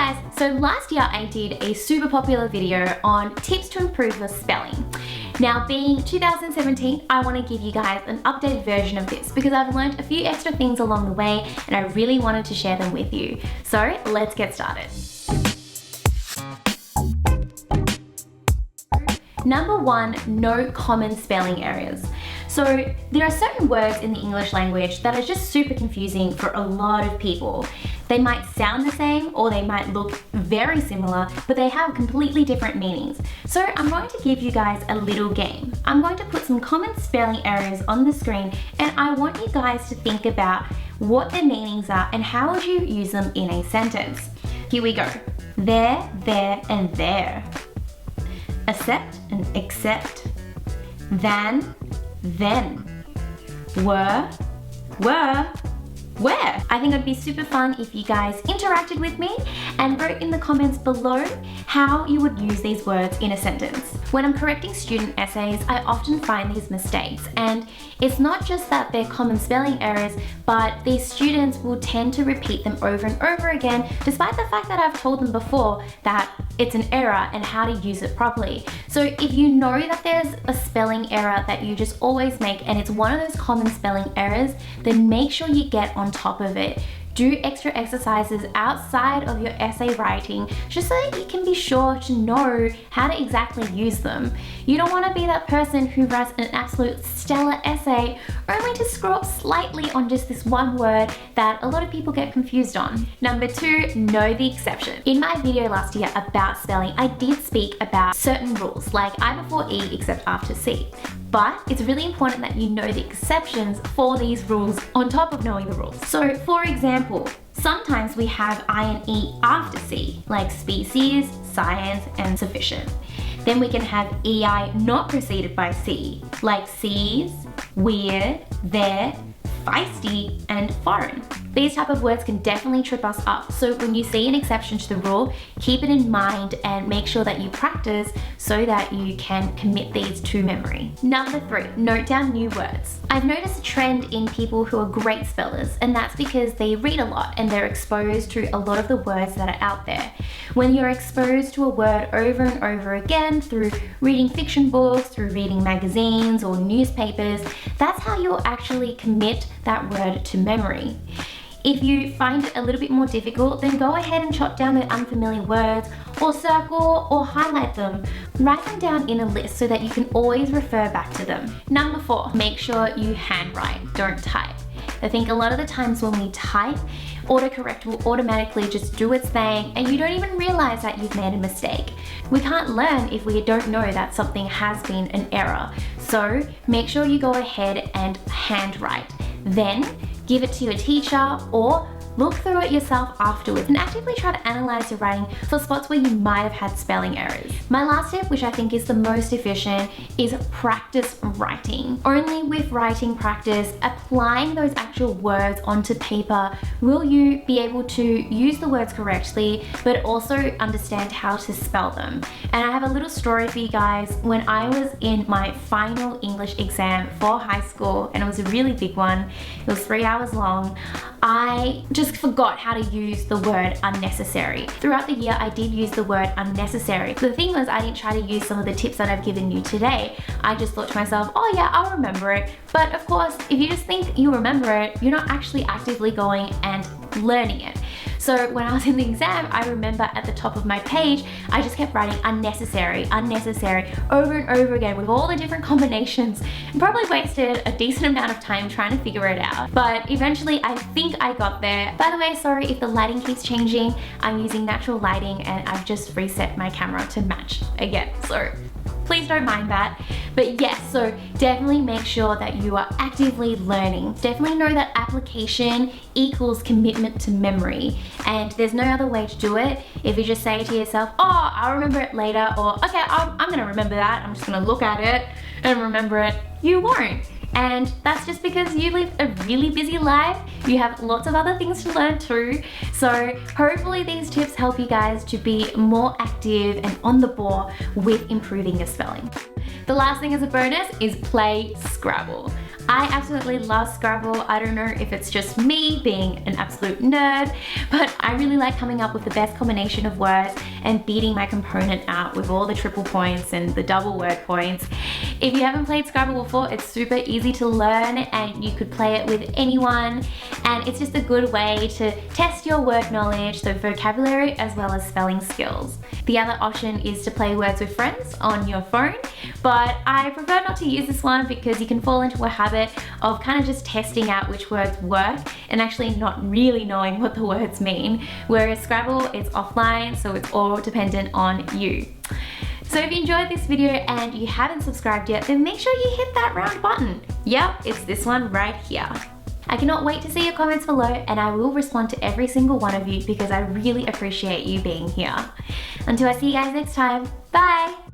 guys, so last year I did a super popular video on tips to improve your spelling. Now being 2017, I want to give you guys an updated version of this because I've learned a few extra things along the way and I really wanted to share them with you. So let's get started. Number 1, no common spelling errors. So there are certain words in the English language that are just super confusing for a lot of people. They might sound the same or they might look very similar, but they have completely different meanings. So I'm going to give you guys a little game. I'm going to put some common spelling errors on the screen and I want you guys to think about what their meanings are and how would you use them in a sentence. Here we go. There, and there. Accept and accept. Than, then. Were, where. I think it'd be super fun if you guys interacted with me and wrote in the comments below how you would use these words in a sentence. When I'm correcting student essays, I often find these mistakes, and it's not just that they're common spelling errors, but these students will tend to repeat them over and over again, despite the fact that I've told them before that it's an error and how to use it properly. So if you know that there's a spelling error that you just always make and it's one of those common spelling errors, then make sure you get on top of it. Do extra exercises outside of your essay writing just so that you can be sure to know how to exactly use them. You don't want to be that person who writes an absolute stellar essay only to screw up slightly on just this one word that a lot of people get confused on. Number 2, know the exception. In my video last year about spelling, I did speak about certain rules like I before E except after C. But it's really important that you know the exceptions for these rules on top of knowing the rules. So for example, sometimes we have I and E after C, like species, science, and sufficient. Then we can have EI not preceded by C, like seas, weird, there, feisty, and foreign. These type of words can definitely trip us up, so when you see an exception to the rule, keep it in mind and make sure that you practice so that you can commit these to memory. Number 3, note down new words. I've noticed a trend in people who are great spellers, and that's because they read a lot and they're exposed to a lot of the words that are out there. When you're exposed to a word over and over again through reading fiction books, through reading magazines or newspapers, that's how you'll actually commit that word to memory. If you find it a little bit more difficult, then go ahead and jot down the unfamiliar words or circle or highlight them. Write them down in a list so that you can always refer back to them. Number 4, make sure you handwrite, don't type. I think a lot of the times when we type, autocorrect will automatically just do its thing and you don't even realize that you've made a mistake. We can't learn if we don't know that something has been an error. So make sure you go ahead and handwrite. Then give it to your teacher or look through it yourself afterwards and actively try to analyze your writing for spots where you might have had spelling errors. My last tip, which I think is the most efficient, is practice writing. Only with writing practice, applying those actual words onto paper, will you be able to use the words correctly, but also understand how to spell them. And I have a little story for you guys. When I was in my final English exam for high school, and it was a really big one, it was 3 hours long, I just forgot how to use the word unnecessary. Throughout the year, I did use the word unnecessary. The thing was, I didn't try to use some of the tips that I've given you today. I just thought to myself, oh yeah, I'll remember it. But of course, if you just think you remember it, you're not actually actively going and learning it. So when I was in the exam, I remember at the top of my page, I just kept writing unnecessary, unnecessary over and over again with all the different combinations and probably wasted a decent amount of time trying to figure it out. But eventually I think I got there. By the way, sorry if the lighting keeps changing. I'm using natural lighting and I've just reset my camera to match again. So please don't mind that. But yes, so definitely make sure that you are actively learning. Definitely know that application equals commitment to memory, and there's no other way to do it if you just say to yourself, oh, I'll remember it later, or okay, I'm gonna remember that, I'm just gonna look at it and remember it. You won't. And that's just because you live a really busy life. You have lots of other things to learn too. So hopefully these tips help you guys to be more active and on the ball with improving your spelling. The last thing as a bonus is play Scrabble. I absolutely love Scrabble. I don't know if it's just me being an absolute nerd, but I really like coming up with the best combination of words and beating my component out with all the triple points and the double word points. If you haven't played Scrabble before, it's super easy to learn and you could play it with anyone, and it's just a good way to test your word knowledge, so vocabulary as well as spelling skills. The other option is to play Words with Friends on your phone, but I prefer not to use this one because you can fall into a habit of kind of just testing out which words work and actually not really knowing what the words mean, whereas Scrabble is offline, so it's all dependent on you. So if you enjoyed this video and you haven't subscribed yet, then make sure you hit that round button. Yep, it's this one right here. I cannot wait to see your comments below, and I will respond to every single one of you because I really appreciate you being here. Until I see you guys next time, bye!